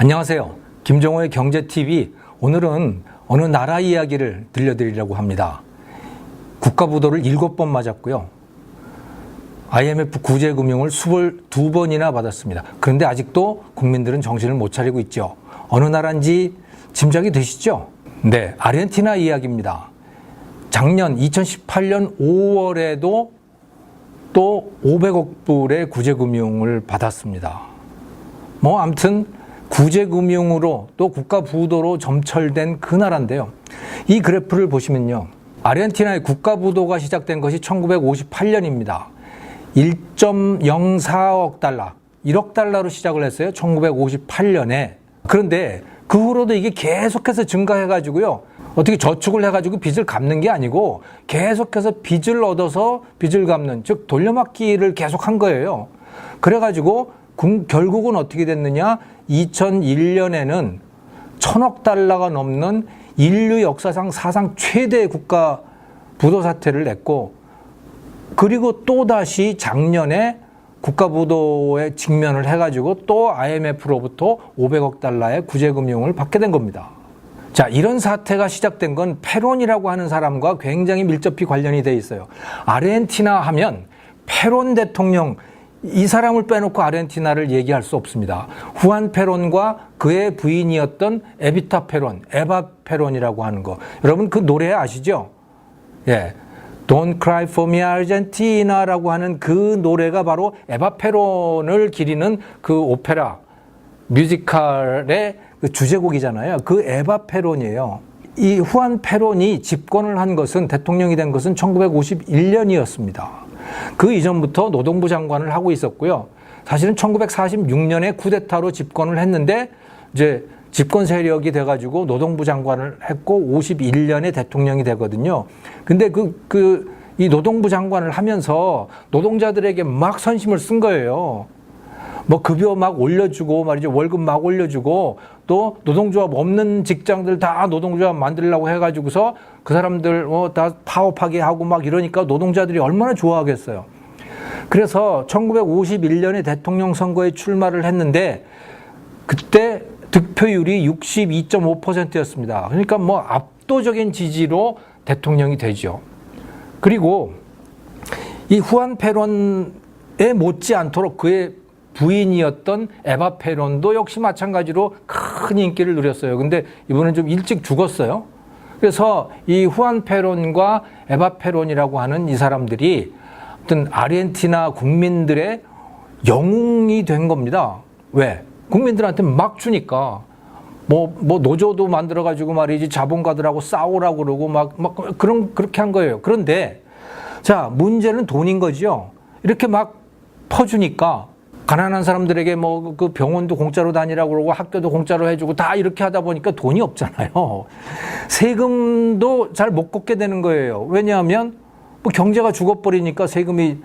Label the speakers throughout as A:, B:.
A: 안녕하세요. 김종호의 경제TV. 오늘은 어느 나라 이야기를 들려드리려고 합니다. 국가부도를 7번 맞았고요. IMF 구제금융을 22번이나 받았습니다. 그런데 아직도 국민들은 정신을 못 차리고 있죠. 어느 나라인지 짐작이 되시죠? 네, 아르헨티나 이야기입니다. 작년 2018년 5월에도 또 500억 불의 구제금융을 받았습니다. 아무튼 구제금융으로 또 국가부도로 점철된 그 나라인데요. 이 그래프를 보시면요. 아르헨티나의 국가부도가 시작된 것이 1958년입니다. 1.04억 달러, 1억 달러로 시작을 했어요. 1958년에. 그런데 그 후로도 이게 계속해서 증가해가지고요. 어떻게 저축을 해가지고 빚을 갚는 게 아니고 계속해서 빚을 얻어서 빚을 갚는, 즉 돌려막기를 계속한 거예요. 그래가지고 결국은 어떻게 됐느냐? 2001년에는 1000억 달러가 넘는 인류 역사상 사상 최대의 국가 부도 사태를 냈고, 그리고 또다시 작년에 국가 부도에 직면을 해가지고 또 IMF로부터 500억 달러의 구제금융을 받게 된 겁니다. 자, 이런 사태가 시작된 건 페론이라고 하는 사람과 굉장히 밀접히 관련이 돼 있어요. 아르헨티나 하면 페론 대통령, 이 사람을 빼놓고 아르헨티나를 얘기할 수 없습니다. 후안 페론과 그의 부인이었던 에비타 페론, 에바 페론이라고 하는 거. 여러분 그 노래 아시죠? 예. Don't Cry for Me Argentina라고 하는 그 노래가 바로 에바 페론을 기리는 그 오페라, 뮤지컬의 그 주제곡이잖아요. 그 에바 페론이에요. 이 후안 페론이 집권을 한 것은, 대통령이 된 것은 1951년이었습니다. 그 이전부터 노동부 장관을 하고 있었고요. 사실은 1946년에 쿠데타로 집권을 했는데 이제 집권 세력이 돼가지고 노동부 장관을 했고 51년에 대통령이 되거든요. 근데 이 노동부 장관을 하면서 노동자들에게 막 선심을 쓴 거예요. 급여 막 올려주고 말이죠. 월급 막 올려주고, 또 노동조합 없는 직장들 다 노동조합 만들려고 해가지고서 그 사람들 다 파업하게 하고 막 이러니까 노동자들이 얼마나 좋아하겠어요. 그래서 1951년에 대통령 선거에 출마를 했는데 그때 득표율이 62.5%였습니다. 그러니까 압도적인 지지로 대통령이 되죠. 그리고 이 후안 페론에 못지 않도록 그의 부인이었던 에바 페론도 역시 마찬가지로 큰 인기를 누렸어요. 근데 이분은 좀 일찍 죽었어요. 그래서 이 후안 페론과 에바 페론이라고 하는 이 사람들이 어떤 아르헨티나 국민들의 영웅이 된 겁니다. 왜? 국민들한테 막 주니까. 노조도 만들어가지고 말이지, 자본가들하고 싸우라고 그러고 그렇게 한 거예요. 그런데, 자, 문제는 돈인 거죠. 이렇게 막 퍼주니까, 가난한 사람들에게 그 병원도 공짜로 다니라고 그러고 학교도 공짜로 해주고 다 이렇게 하다 보니까 돈이 없잖아요. 세금도 잘 못 걷게 되는 거예요. 왜냐하면 경제가 죽어버리니까 세금이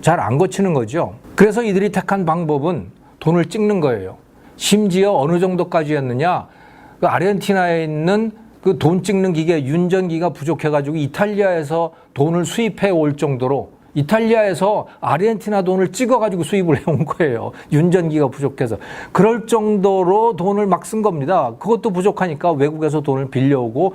A: 잘 안 거치는 거죠. 그래서 이들이 택한 방법은 돈을 찍는 거예요. 심지어 어느 정도까지였느냐? 그 아르헨티나에 있는 그 돈 찍는 기계, 윤전기가 부족해가지고 이탈리아에서 돈을 수입해 올 정도로, 이탈리아에서 아르헨티나 돈을 찍어가지고 수입을 해온 거예요. 윤전기가 부족해서. 그럴 정도로 돈을 막 쓴 겁니다. 그것도 부족하니까 외국에서 돈을 빌려오고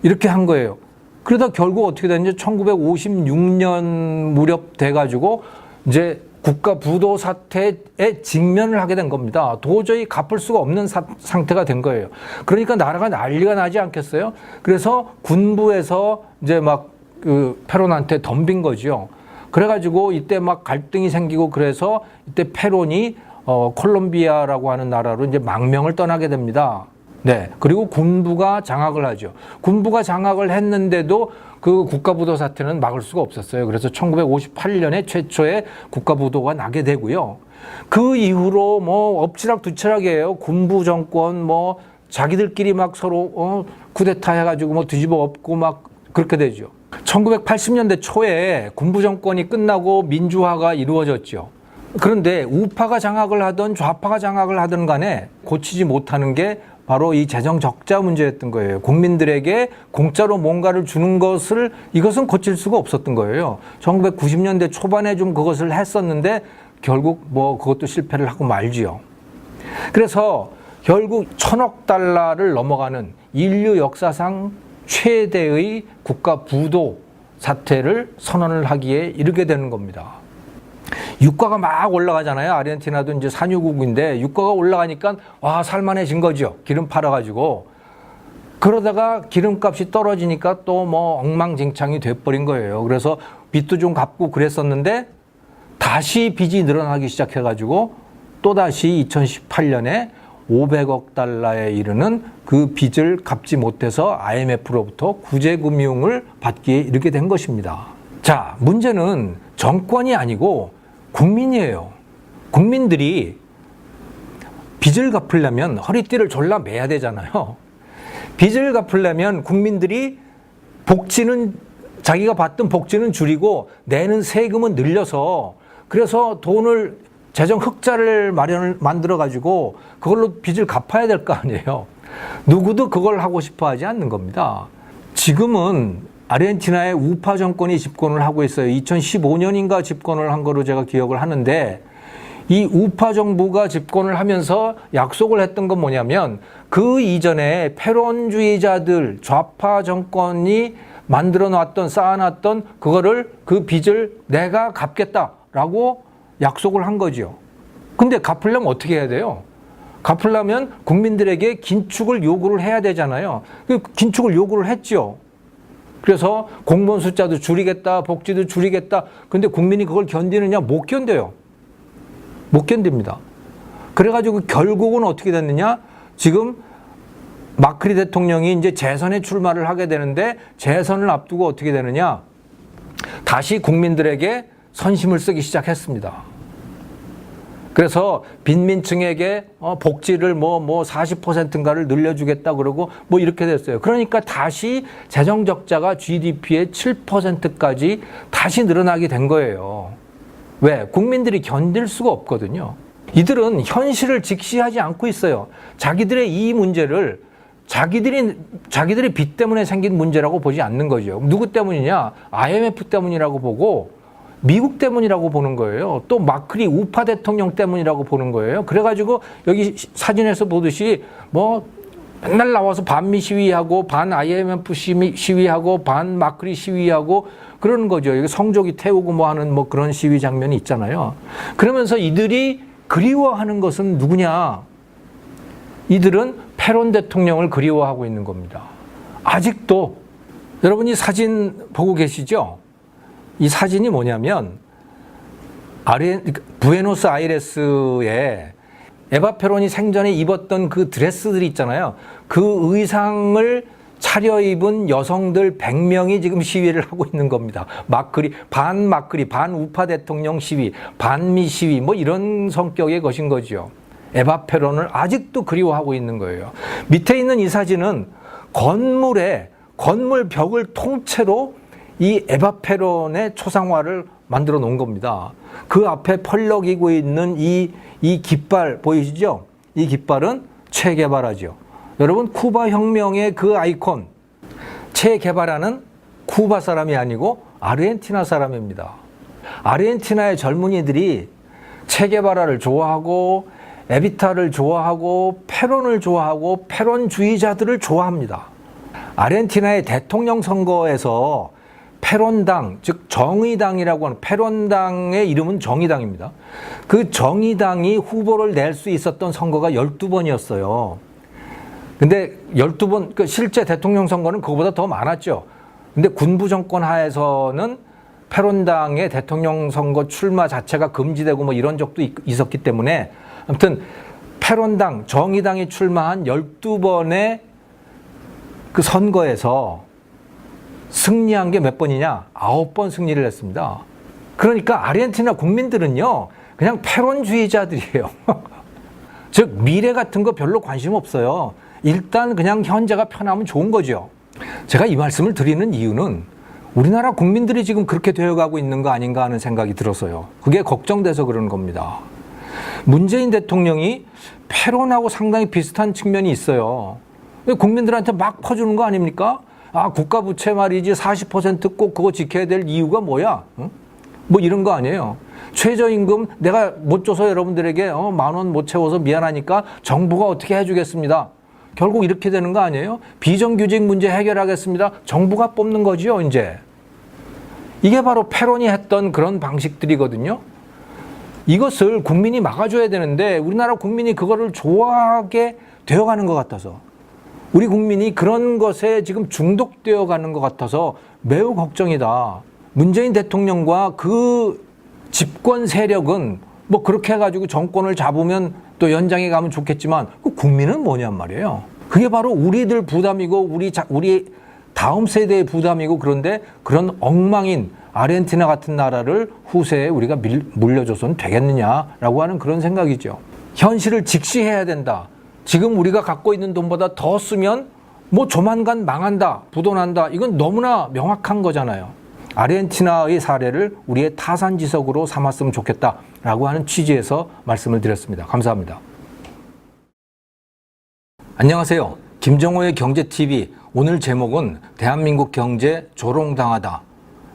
A: 이렇게 한 거예요. 그러다 결국 어떻게 됐는지 1956년 무렵 돼가지고 이제 국가 부도 사태에 직면을 하게 된 겁니다. 도저히 갚을 수가 없는 상태가 된 거예요. 그러니까 나라가 난리가 나지 않겠어요? 그래서 군부에서 이제 페론한테 덤빈 거죠. 그래가지고 이때 갈등이 생기고, 그래서 이때 페론이 콜롬비아라고 하는 나라로 이제 망명을 떠나게 됩니다. 네. 그리고 군부가 장악을 하죠. 군부가 장악을 했는데도 그 국가부도 사태는 막을 수가 없었어요. 그래서 1958년에 최초의 국가부도가 나게 되고요. 그 이후로 엎치락뒤치락이에요. 군부 정권 자기들끼리 서로 쿠데타 해가지고 뒤집어 엎고 그렇게 되죠. 1980년대 초에 군부 정권이 끝나고 민주화가 이루어졌죠. 그런데 우파가 장악을 하든 좌파가 장악을 하든 간에 고치지 못하는 게 바로 이 재정 적자 문제였던 거예요. 국민들에게 공짜로 뭔가를 주는 이것은 고칠 수가 없었던 거예요. 1990년대 초반에 좀 그것을 했었는데 결국 그것도 실패를 하고 말지요. 그래서 결국 1,000억 달러를 넘어가는 인류 역사상 최대의 국가 부도 사태를 선언을 하기에 이르게 되는 겁니다. 유가가 막 올라가잖아요. 아르헨티나도 이제 산유국인데 유가가 올라가니까 와, 살만해진 거죠. 기름 팔아가지고. 그러다가 기름값이 떨어지니까 또 뭐 엉망진창이 돼버린 거예요. 그래서 빚도 좀 갚고 그랬었는데 다시 빚이 늘어나기 시작해가지고 또다시 2018년에 500억 달러에 이르는 그 빚을 갚지 못해서 IMF로부터 구제금융을 받기에 이르게 된 것입니다. 자, 문제는 정권이 아니고 국민이에요. 국민들이 빚을 갚으려면 허리띠를 졸라 매야 되잖아요. 빚을 갚으려면 국민들이 복지는 자기가 받던 복지는 줄이고 내는 세금은 늘려서 그래서 돈을 재정 흑자를 만들어 가지고 그걸로 빚을 갚아야 될 거 아니에요. 누구도 그걸 하고 싶어 하지 않는 겁니다. 지금은 아르헨티나의 우파 정권이 집권을 하고 있어요. 2015년인가 집권을 한 거로 제가 기억을 하는데 이 우파 정부가 집권을 하면서 약속을 했던 건 뭐냐면 그 이전에 패론주의자들 좌파 정권이 만들어 놨던 쌓아놨던 그거를 그 빚을 내가 갚겠다라고 약속을 한 거죠. 근데 갚으려면 어떻게 해야 돼요? 갚으려면 국민들에게 긴축을 요구를 해야 되잖아요. 그 긴축을 요구를 했죠. 그래서 공무원 숫자도 줄이겠다, 복지도 줄이겠다. 근데 국민이 그걸 견디느냐? 못 견뎌요. 못 견딥니다. 그래가지고 결국은 어떻게 됐느냐? 지금 마크리 대통령이 이제 재선에 출마를 하게 되는데 재선을 앞두고 어떻게 되느냐? 다시 국민들에게 선심을 쓰기 시작했습니다. 그래서 빈민층에게 복지를 뭐 40%인가를 늘려주겠다 그러고 뭐 이렇게 됐어요. 그러니까 다시 재정 적자가 GDP의 7%까지 다시 늘어나게 된 거예요. 왜? 국민들이 견딜 수가 없거든요. 이들은 현실을 직시하지 않고 있어요. 자기들의 이 문제를 자기들의 빚 때문에 생긴 문제라고 보지 않는 거죠. 누구 때문이냐? IMF 때문이라고 보고 미국 때문이라고 보는 거예요. 또 마크리 우파 대통령 때문이라고 보는 거예요. 그래가지고 여기 사진에서 보듯이 뭐 맨날 나와서 반미 시위하고 반 IMF 시위하고 반 마크리 시위하고 그러는 거죠. 여기 성조기 태우고 뭐 하는 뭐 그런 시위 장면이 있잖아요. 그러면서 이들이 그리워하는 것은 누구냐? 이들은 페론 대통령을 그리워하고 있는 겁니다. 아직도 여러분 이 사진 보고 계시죠? 이 사진이 뭐냐면 부에노스아이레스에 에바 페론이 생전에 입었던 그 드레스들이 있잖아요. 그 의상을 차려입은 여성들 100명이 지금 시위를 하고 있는 겁니다. 반 우파 대통령 시위, 반미 시위 뭐 이런 성격의 것인 거죠. 에바 페론을 아직도 그리워하고 있는 거예요. 밑에 있는 이 사진은 건물 벽을 통째로 이 에바 페론의 초상화를 만들어 놓은 겁니다. 그 앞에 펄럭이고 있는 이 깃발 보이시죠? 이 깃발은 체게바라죠. 여러분 쿠바 혁명의 그 아이콘 체게바라는 쿠바 사람이 아니고 아르헨티나 사람입니다. 아르헨티나의 젊은이들이 체게바라를 좋아하고 에비타를 좋아하고 페론을 좋아하고 페론주의자들을 좋아합니다. 아르헨티나의 대통령 선거에서 페론당, 즉 정의당이라고 하는 페론당의 이름은 정의당입니다. 그 정의당이 후보를 낼 수 있었던 선거가 12번이었어요. 근데 12번, 실제 대통령 선거는 그거보다 더 많았죠. 근데 군부 정권 하에서는 페론당의 대통령 선거 출마 자체가 금지되고 뭐 이런 적도 있었기 때문에 아무튼 페론당, 정의당이 출마한 12번의 그 선거에서 승리한 게 몇 번이냐? 9번 승리를 했습니다. 그러니까 아르헨티나 국민들은요, 그냥 페론주의자들이에요. 즉, 미래 같은 거 별로 관심 없어요. 일단 그냥 현재가 편하면 좋은 거죠. 제가 이 말씀을 드리는 이유는 우리나라 국민들이 지금 그렇게 되어가고 있는 거 아닌가 하는 생각이 들어서요. 그게 걱정돼서 그러는 겁니다. 문재인 대통령이 페론하고 상당히 비슷한 측면이 있어요. 국민들한테 막 퍼주는 거 아닙니까? 아, 국가 부채 말이지 40% 꼭 그거 지켜야 될 이유가 뭐야? 응? 뭐 이런 거 아니에요. 최저임금 내가 못 줘서 여러분들에게 10,000원 못 채워서 미안하니까 정부가 어떻게 해주겠습니다. 결국 이렇게 되는 거 아니에요? 비정규직 문제 해결하겠습니다. 정부가 뽑는 거지요, 이제. 이게 바로 패론이 했던 그런 방식들이거든요. 이것을 국민이 막아줘야 되는데 우리나라 국민이 그거를 좋아하게 되어가는 것 같아서, 우리 국민이 그런 것에 지금 중독되어 가는 것 같아서 매우 걱정이다. 문재인 대통령과 그 집권 세력은 뭐 그렇게 해가지고 정권을 잡으면 또 연장해 가면 좋겠지만 그 국민은 뭐냔 말이에요. 그게 바로 우리들 부담이고 우리 다음 세대의 부담이고, 그런데 그런 엉망인 아르헨티나 같은 나라를 후세에 우리가 물려줘서는 되겠느냐라고 하는 그런 생각이죠. 현실을 직시해야 된다. 지금 우리가 갖고 있는 돈보다 더 쓰면 뭐 조만간 망한다, 부도난다. 이건 너무나 명확한 거잖아요. 아르헨티나의 사례를 우리의 타산지석으로 삼았으면 좋겠다라고 하는 취지에서 말씀을 드렸습니다. 감사합니다. 안녕하세요. 김정호의 경제TV. 오늘 제목은 대한민국 경제 조롱당하다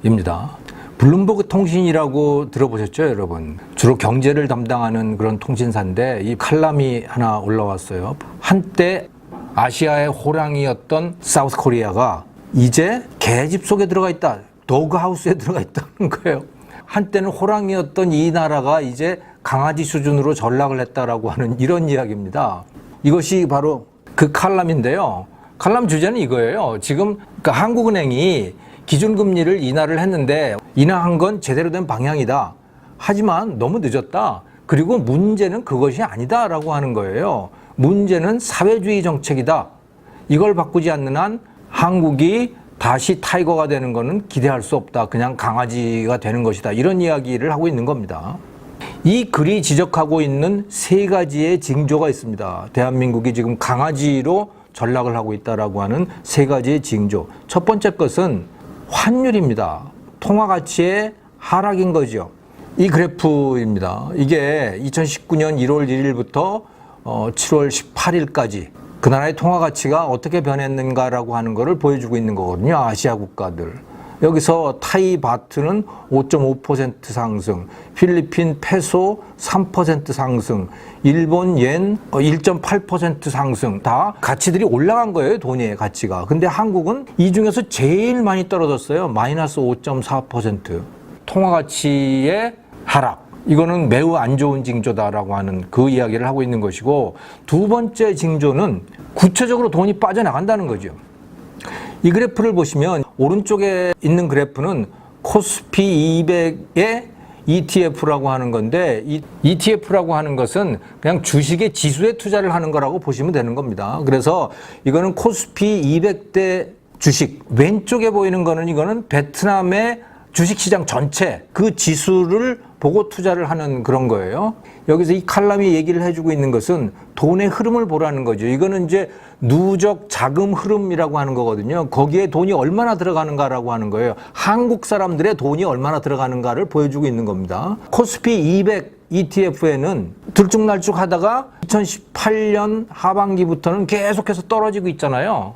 A: 입니다. 블룸버그 통신이라고 들어보셨죠, 여러분? 주로 경제를 담당하는 그런 통신사인데 이 칼럼이 하나 올라왔어요. 한때 아시아의 호랑이였던 사우스 코리아가 이제 개집 속에 들어가 있다. 도그하우스에 들어가 있다는 거예요. 한때는 호랑이였던 이 나라가 이제 강아지 수준으로 전락을 했다라고 하는 이런 이야기입니다. 이것이 바로 그 칼럼인데요. 칼럼 주제는 이거예요. 지금 그러니까 한국은행이 기준금리를 인하를 했는데 인하한 건 제대로 된 방향이다. 하지만 너무 늦었다. 그리고 문제는 그것이 아니다라고 하는 거예요. 문제는 사회주의 정책이다. 이걸 바꾸지 않는 한 한국이 다시 타이거가 되는 거는 기대할 수 없다. 그냥 강아지가 되는 것이다. 이런 이야기를 하고 있는 겁니다. 이 글이 지적하고 있는 세 가지의 징조가 있습니다. 대한민국이 지금 강아지로 전락을 하고 있다라고 하는 세 가지의 징조. 첫 번째 것은 환율입니다. 통화 가치의 하락인 거죠. 이 그래프입니다. 이게 2019년 1월 1일부터 7월 18일까지 그 나라의 통화 가치가 어떻게 변했는가라고 하는 것을 보여주고 있는 거거든요. 아시아 국가들. 여기서 타이 바트는 5.5% 상승, 필리핀 페소 3% 상승, 일본 옌 1.8% 상승. 다 가치들이 올라간 거예요, 돈의 가치가. 근데 한국은 이 중에서 제일 많이 떨어졌어요. 마이너스 5.4%. 통화 가치의 하락. 이거는 매우 안 좋은 징조다라고 하는 그 이야기를 하고 있는 것이고, 두 번째 징조는 구체적으로 돈이 빠져나간다는 거죠. 이 그래프를 보시면 오른쪽에 있는 그래프는 코스피 200의 ETF라고 하는 건데, 이 ETF라고 하는 것은 그냥 주식의 지수에 투자를 하는 거라고 보시면 되는 겁니다. 그래서 이거는 코스피 200대 주식, 왼쪽에 보이는 거는 이거는 베트남의 주식시장 전체 그 지수를 보고 투자를 하는 그런 거예요. 여기서 이 칼럼이 얘기를 해주고 있는 것은 돈의 흐름을 보라는 거죠. 이거는 이제 누적 자금 흐름이라고 하는 거거든요. 거기에 돈이 얼마나 들어가는가라고 하는 거예요. 한국 사람들의 돈이 얼마나 들어가는가를 보여주고 있는 겁니다. 코스피 200 ETF에는 들쭉날쭉 하다가 2018년 하반기부터는 계속해서 떨어지고 있잖아요.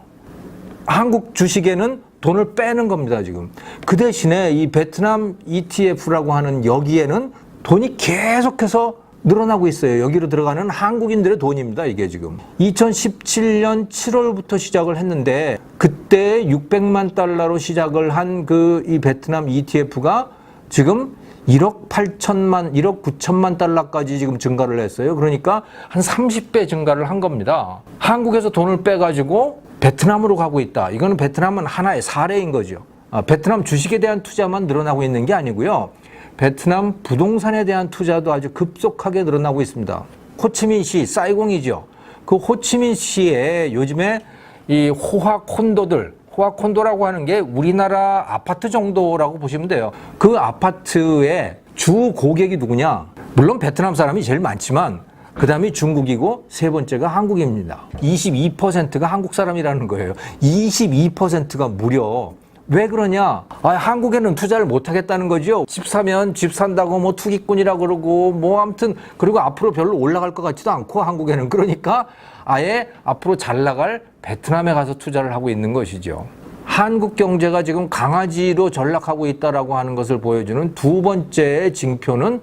A: 한국 주식에는 돈을 빼는 겁니다, 지금. 그 대신에 이 베트남 ETF라고 하는 여기에는 돈이 계속해서 늘어나고 있어요. 여기로 들어가는 한국인들의 돈입니다, 이게 지금. 2017년 7월부터 시작을 했는데 그때 600만 달러로 시작을 한 이 베트남 ETF가 지금 1억 9천만 달러까지 지금 증가를 했어요. 그러니까 한 30배 증가를 한 겁니다. 한국에서 돈을 빼가지고 베트남으로 가고 있다. 이거는 베트남은 하나의 사례인 거죠. 베트남 주식에 대한 투자만 늘어나고 있는 게 아니고요. 베트남 부동산에 대한 투자도 아주 급속하게 늘어나고 있습니다. 호치민시, 사이공이죠. 그 호치민시에 요즘에 이 호화콘도라고 하는 게 우리나라 아파트 정도라고 보시면 돼요. 그 아파트의 주 고객이 누구냐? 물론 베트남 사람이 제일 많지만 그 다음이 중국이고 세 번째가 한국입니다. 22%가 한국 사람이라는 거예요. 22%가 무려. 왜 그러냐? 한국에는 투자를 못 하겠다는 거죠. 집 사면 집 산다고 뭐 투기꾼이라 그러고 뭐 아무튼, 그리고 앞으로 별로 올라갈 것 같지도 않고 한국에는. 그러니까 아예 앞으로 잘 나갈 베트남에 가서 투자를 하고 있는 것이죠. 한국 경제가 지금 강아지로 전락하고 있다라고 하는 것을 보여주는 두 번째의 징표는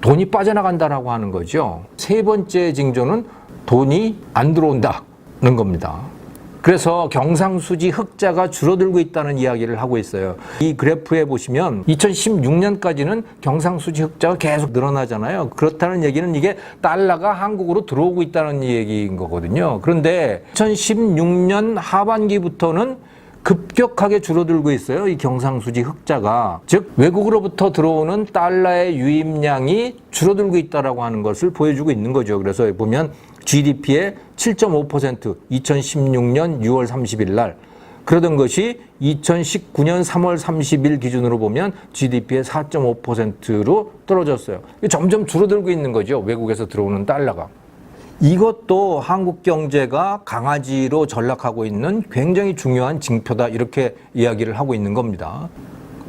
A: 돈이 빠져나간다라고 하는 거죠. 세 번째 징조는 돈이 안 들어온다는 겁니다. 그래서 경상수지 흑자가 줄어들고 있다는 이야기를 하고 있어요. 이 그래프에 보시면 2016년까지는 경상수지 흑자가 계속 늘어나잖아요. 그렇다는 얘기는 이게 달러가 한국으로 들어오고 있다는 얘기인 거거든요. 그런데 2016년 하반기부터는 급격하게 줄어들고 있어요. 이 경상수지 흑자가. 즉 외국으로부터 들어오는 달러의 유입량이 줄어들고 있다라고 하는 것을 보여주고 있는 거죠. 그래서 보면 GDP의 7.5% 2016년 6월 30일 날 그러던 것이 2019년 3월 30일 기준으로 보면 GDP의 4.5%로 떨어졌어요. 점점 줄어들고 있는 거죠. 외국에서 들어오는 달러가. 이것도 한국 경제가 강아지로 전락하고 있는 굉장히 중요한 징표다 이렇게 이야기를 하고 있는 겁니다.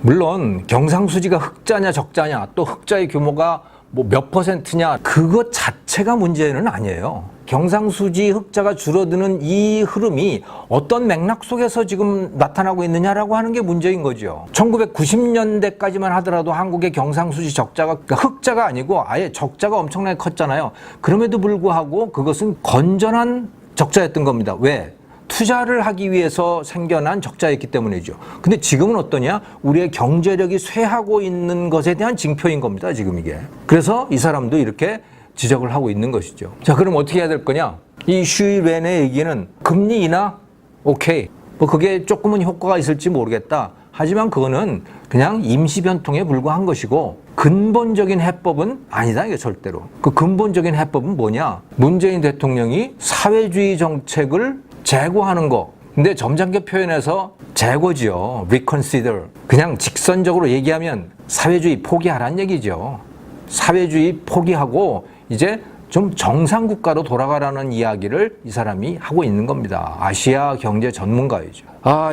A: 물론 경상수지가 흑자냐 적자냐 또 흑자의 규모가 뭐 몇 퍼센트냐 그것 자체가 문제는 아니에요. 경상수지 흑자가 줄어드는 이 흐름이 어떤 맥락 속에서 지금 나타나고 있느냐라고 하는 게 문제인 거죠. 1990년대까지만 하더라도 한국의 경상수지 적자가 그러니까 흑자가 아니고 아예 적자가 엄청나게 컸잖아요. 그럼에도 불구하고 그것은 건전한 적자였던 겁니다. 왜? 투자를 하기 위해서 생겨난 적자였기 때문이죠. 근데 지금은 어떠냐? 우리의 경제력이 쇠하고 있는 것에 대한 징표인 겁니다. 지금 이게. 그래서 이 사람도 이렇게 지적을 하고 있는 것이죠. 자, 그럼 어떻게 해야 될 거냐? 이 슈이렌의 얘기는 금리 인하? 오케이. 뭐 그게 조금은 효과가 있을지 모르겠다. 하지만 그거는 그냥 임시 변통에 불과한 것이고 근본적인 해법은 아니다. 이게 절대로. 그 근본적인 해법은 뭐냐? 문재인 대통령이 사회주의 정책을 재고하는 거. 근데 점잖게 표현해서 재고지요. reconsider. 그냥 직선적으로 얘기하면 사회주의 포기하란 얘기죠. 사회주의 포기하고 이제 좀 정상국가로 돌아가라는 이야기를 이 사람이 하고 있는 겁니다. 아시아 경제 전문가이죠.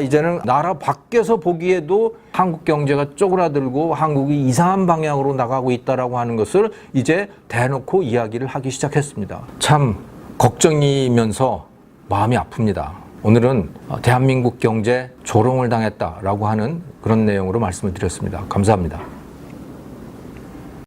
A: 이제는 나라 밖에서 보기에도 한국 경제가 쪼그라들고 한국이 이상한 방향으로 나가고 있다라고 하는 것을 이제 대놓고 이야기를 하기 시작했습니다. 참 걱정이면서 마음이 아픕니다. 오늘은 대한민국 경제 조롱을 당했다라고 하는 그런 내용으로 말씀을 드렸습니다. 감사합니다.